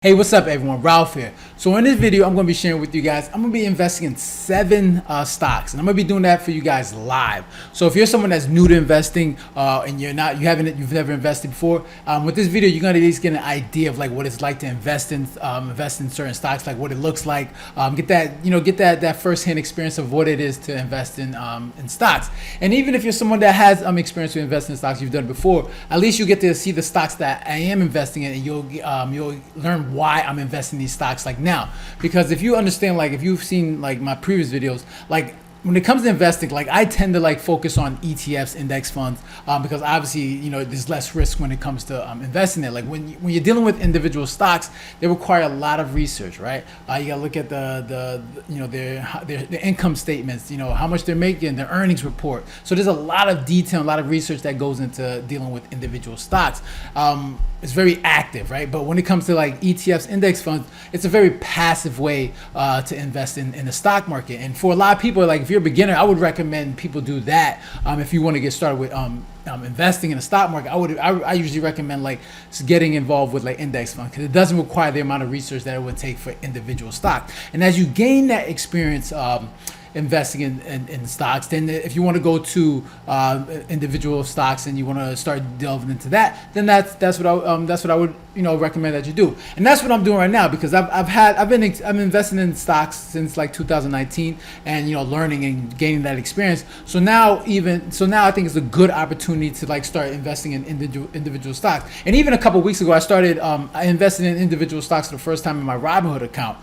Hey, what's up everyone? Ralph here. So in this video, I'm going to be sharing with you guys, I'm going to be investing in 7 stocks, and I'm going to be doing that for you guys live. So if you're someone that's new to investing and you've never invested before, with this video, you're going to at least get an idea of like what it's like to invest in certain stocks, like what it looks like, get that first-hand experience of what it is to invest in stocks. And even if you're someone that has experience with investing in stocks, you've done it before, at least you get to see the stocks that I am investing in, and you'll learn why I'm investing in these stocks like now. Because if you understand, like if you've seen like my previous videos, like when it comes to investing, like I tend to like focus on ETFs, index funds, because obviously there's less risk when it comes to investing there. Like when you're dealing with individual stocks, they require a lot of research, right? You gotta look at their income statements, how much they're making, their earnings report. So there's a lot of detail, a lot of research that goes into dealing with individual stocks. It's very active, right? But when it comes to like ETFs, index funds, it's a very passive way to invest in the stock market. And for a lot of people, like if you're a beginner, I would recommend people do that. If you want to get started with investing in the stock market, I usually recommend like getting involved with like index funds, because it doesn't require the amount of research that it would take for individual stock. And as you gain that experience investing in stocks, then if you want to go to individual stocks and you want to start delving into that, then that's what I would recommend that you do. And that's what I'm doing right now, because I'm investing in stocks since like 2019, and learning and gaining that experience. So now I think it's a good opportunity to like start investing in individual stocks. And even a couple weeks ago, I invested in individual stocks for the first time in my Robinhood account.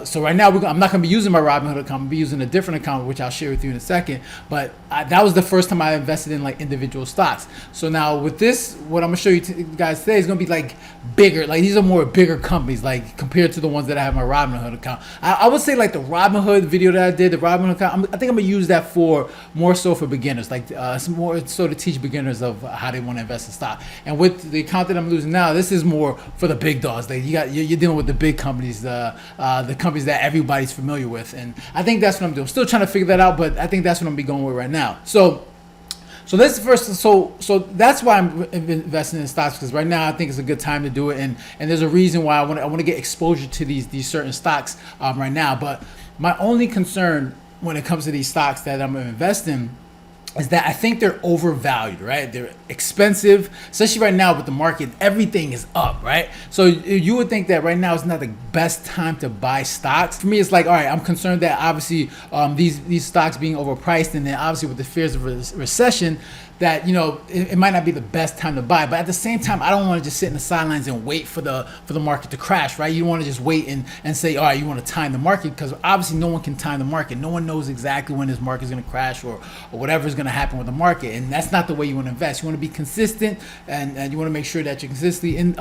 So right now I'm not going to be using my Robinhood account. I'm going to be using a different account, which I'll share with you in a second. But that was the first time I invested in like individual stocks. So now with this, what I'm going to show you guys today is going to be like bigger. Like these are more bigger companies, like compared to the ones that I have in my Robinhood account. I would say like the Robinhood video that I did, the Robinhood account, I think I'm going to use that more so for beginners, like some more so to teach beginners of how they want to invest in stock. And with the account that I'm using now, this is more for the big dogs. Like you're dealing with the big companies, the companies that everybody's familiar with. And I think that's what I'm doing. Still trying to figure that out, but I think that's what I'm gonna be going with right now. So this first, so that's why I'm investing in stocks, because right now I think it's a good time to do it, and there's a reason why I want to get exposure to these certain stocks right now. But my only concern when it comes to these stocks that I'm gonna invest in is that I think they're overvalued, right? They're expensive, especially right now with the market. Everything is up, right? So you would think that right now is not the best time to buy stocks. For me, it's like, all right, I'm concerned that obviously these stocks being overpriced, and then obviously with the fears of recession, that it might not be the best time to buy. But at the same time, I don't want to just sit in the sidelines and wait for the market to crash, right? You don't want to just wait and say, all right, you want to time the market, because obviously no one can time the market. No one knows exactly when this market is going to crash or whatever is going to happen with the market. And that's not the way you want to invest. You want to be consistent, and you want to make sure that you're consistently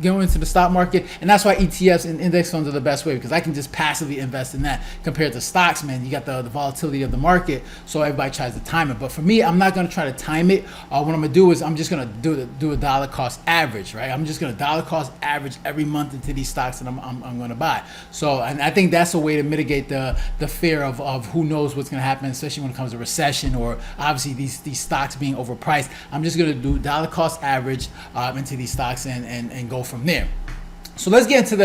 going into the stock market. And that's why ETFs and index funds are the best way, because I can just passively invest in that compared to stocks. Man, you got the volatility of the market, so everybody tries to time it. But for me, I'm not going to try to time it. What I'm going to do is I'm just going to do a dollar cost average, right? I'm just going to dollar cost average every month into these stocks that I'm going to buy. So, and I think that's a way to mitigate the fear of who knows what's going to happen, especially when it comes to recession, or obviously these stocks being overpriced. I'm just going to do dollar cost average into these stocks and go from there. So let's go into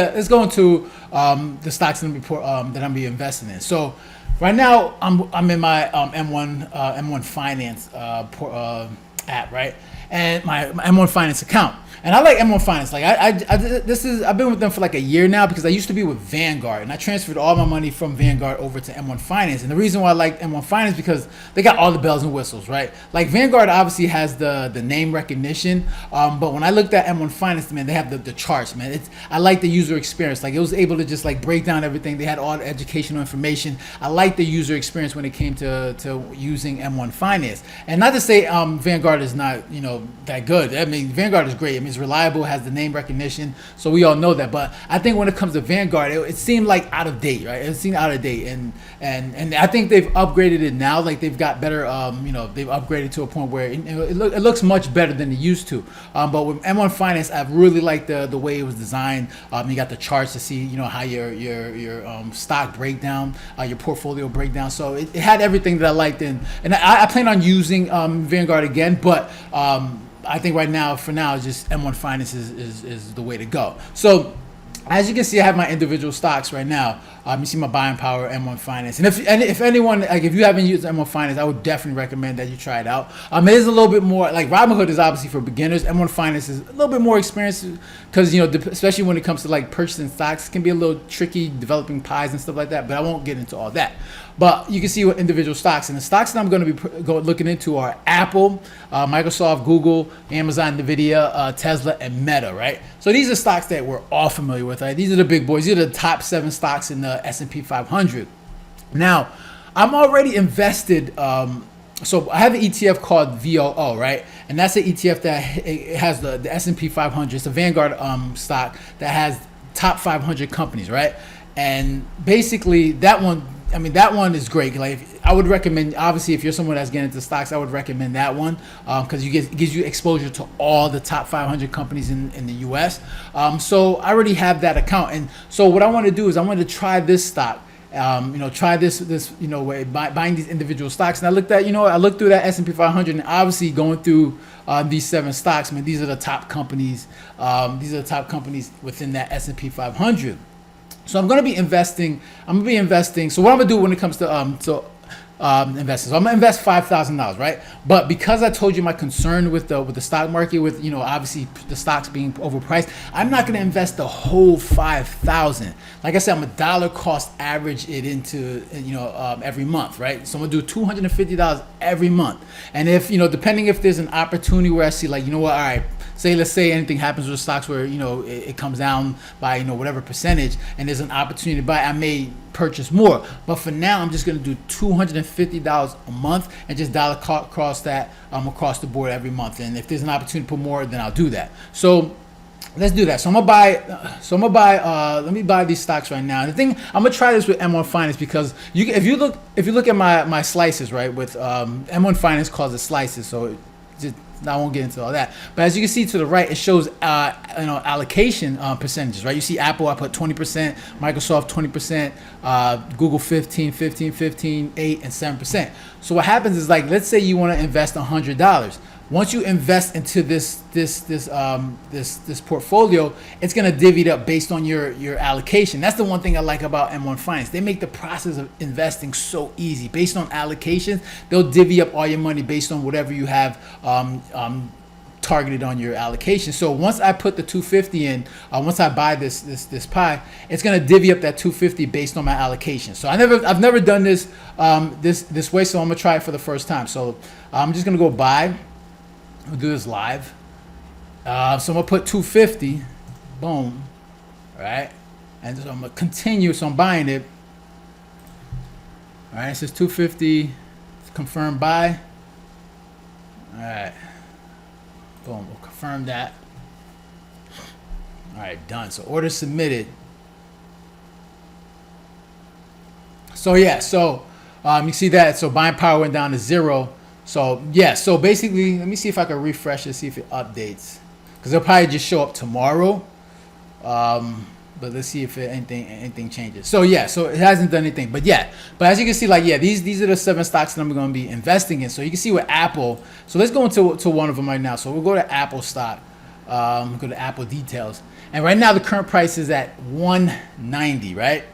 the stocks that I'm gonna be investing in. So right now I'm in my M1 Finance app, right, and my M1 Finance account. And I like M1 Finance. Like I've been with them for like a year now, because I used to be with Vanguard, and I transferred all my money from Vanguard over to M1 Finance. And the reason why I like M1 Finance, because they got all the bells and whistles, right? Like Vanguard obviously has the name recognition, but when I looked at M1 Finance, man, they have the charts, man. I like the user experience. Like it was able to just like break down everything. They had all the educational information. I like the user experience when it came to using M1 Finance. And not to say Vanguard is not that good. I mean, Vanguard is great. I mean, it's reliable, has the name recognition, so we all know that. But I think when it comes to Vanguard, it seemed like out of date, right? It seemed out of date, and I think they've upgraded it now. Like they've got better, they've upgraded to a point where it looks much better than it used to. But with M1 Finance, I've really liked the way it was designed. You got the charts to see, how your stock breakdown, your portfolio breakdown. So it had everything that I liked, and I plan on using Vanguard again, but I think right now, for now, just M1 Finance is the way to go. So as you can see, I have my individual stocks right now. You see my buying power, M1 Finance, and if anyone, like, if you haven't used M1 Finance, I would definitely recommend that you try it out. It is a little bit more like Robinhood is obviously for beginners. M1 Finance is a little bit more experienced because especially when it comes to like purchasing stocks, it can be a little tricky developing pies and stuff like that. But I won't get into all that. But you can see what individual stocks, and the stocks that I'm going to be looking into are Apple, Microsoft, Google, Amazon, Nvidia, Tesla, and Meta, right? So these are stocks that we're all familiar with, right? These are the big boys. These are the top 7 stocks in the S&P 500. Now, I'm already invested. So I have an ETF called VOO, right? And that's an ETF that it has the S&P 500. It's a Vanguard stock that has top 500 companies, right? And basically that one is great. Like, I would recommend, obviously, if you're someone that's getting into stocks, I would recommend that one because it gives you exposure to all the top 500 companies in the U.S. So I already have that account, and so what I want to do is I want to try this stock. Try this way buying these individual stocks. And I looked through that S&P 500, and obviously going through these 7 stocks. These are the top companies. These are the top companies within that S&P 500. So I'm going to be investing. So what I'm going to do when it comes to investing, so I'm going to invest $5,000, right? But because I told you my concern with the stock market, with obviously the stocks being overpriced, I'm not going to invest the whole $5,000. Like I said, I'm a dollar cost average it into every month, right? So I'm going to do $250 every month, and if depending if there's an opportunity where I see, like, all right, let's say anything happens with stocks where it comes down by whatever percentage, and there's an opportunity to buy, I may purchase more. But for now, I'm just going to do $250 a month and just dollar cross that across the board every month. And if there's an opportunity to put more, then I'll do that. So let's do that. So I'm gonna buy. Let me buy these stocks right now. And the thing, I'm gonna try this with M1 Finance because if you look at my slices, right, with M1 Finance calls it slices. So I won't get into all that, but as you can see to the right, it shows allocation percentages, right? You see Apple, I put 20%, Microsoft 20%, Google 15, 8, and 7%. So what happens is, like, let's say you want to invest $100. Once you invest into this portfolio, it's gonna divvy it up based on your allocation. That's the one thing I like about M1 Finance. They make the process of investing so easy. Based on allocations, they'll divvy up all your money based on whatever you have targeted on your allocation. So once I put the 250 in, once I buy this pie, it's gonna divvy up that 250 based on my allocation. So I've never done this this way, so I'm gonna try it for the first time. So I'm just gonna go buy. We'll do this live. So I'm gonna put 250, boom, all right, and so I'm gonna continue. So I'm buying it. All right, it says 250, confirm buy. All right, boom, we'll confirm that. All right, done. So order submitted. So yeah, you see that. So buying power went down to 0. So yeah, so basically, let me see if I can refresh it, see if it updates, because it'll probably just show up tomorrow. But let's see if anything changes. So yeah, so it hasn't done anything, but as you can see, like, these are the 7 stocks that I'm going to be investing in. So you can see with Apple. So let's go into one of them right now. So we'll go to Apple stock. Go to Apple details, and right now the current price is at 190, right?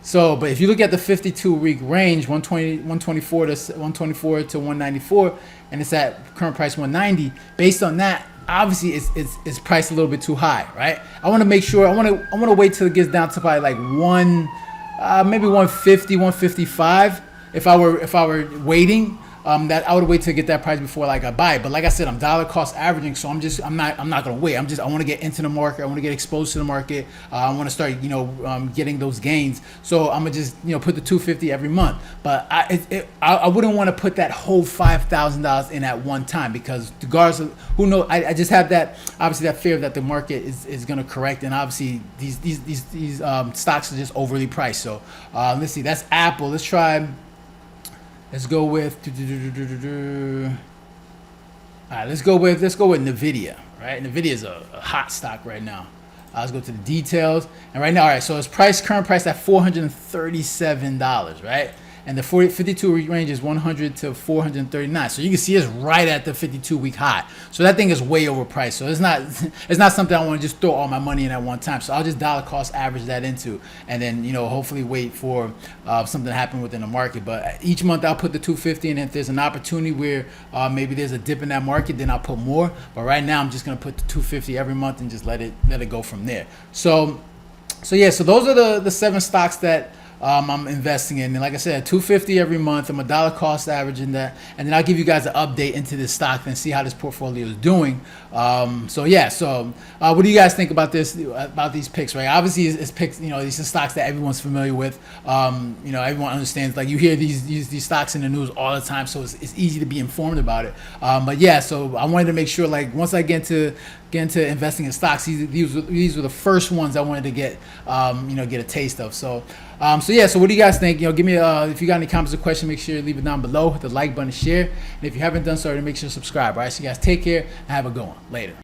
So, but if you look at the 52-week range, 124 to 194, and it's at current price 190. Based on that, obviously it's priced a little bit too high, right? I want to make sure. I want to wait till it gets down to probably like maybe 150, 155. If I were waiting, that I would wait to get that price before, like, I buy it. But like I said, I'm dollar cost averaging, so I'm not gonna wait. I want to get into the market. I want to get exposed to the market. I want to start getting those gains. So I'm gonna just put the 250 every month. But I wouldn't want to put that whole $5,000 in at one time, because regardless of who knows, I just have that, obviously, that fear that the market is gonna correct, and obviously these stocks are just overly priced. So let's see, that's Apple. Let's try. Let's go with. All right, let's go with Nvidia. Right, Nvidia is a hot stock right now. Let's go to the details, and right now, all right. So it's current price at $437, right? and the 52 week range is 100 to 439. So you can see it's right at the 52 week high. So that thing is way overpriced. So it's not it's not something I want to just throw all my money in at one time. So I'll just dollar cost average that into, and then hopefully wait for something to happen within the market. But each month I'll put the 250, and if there's an opportunity where maybe there's a dip in that market, then I'll put more. But right now I'm just gonna put the 250 every month and just let it go from there. So yeah, so those are the 7 stocks that I'm investing in. And like I said, 250 every month. I'm a dollar cost averaging that, and then I'll give you guys an update into this stock and see how this portfolio is doing. So what do you guys think about these picks? Right, obviously it's picks. These are stocks that everyone's familiar with. Everyone understands. Like, you hear these stocks in the news all the time, so it's easy to be informed about it. But yeah, so I wanted to make sure, like, once I get into investing in stocks, these were the first ones I wanted to get a taste of. So what do you guys think? Give me if you got any comments or questions, make sure you leave it down below. Hit the like button, share, and if you haven't done so already, make sure to subscribe. All right, so you guys take care and have a good one. Later.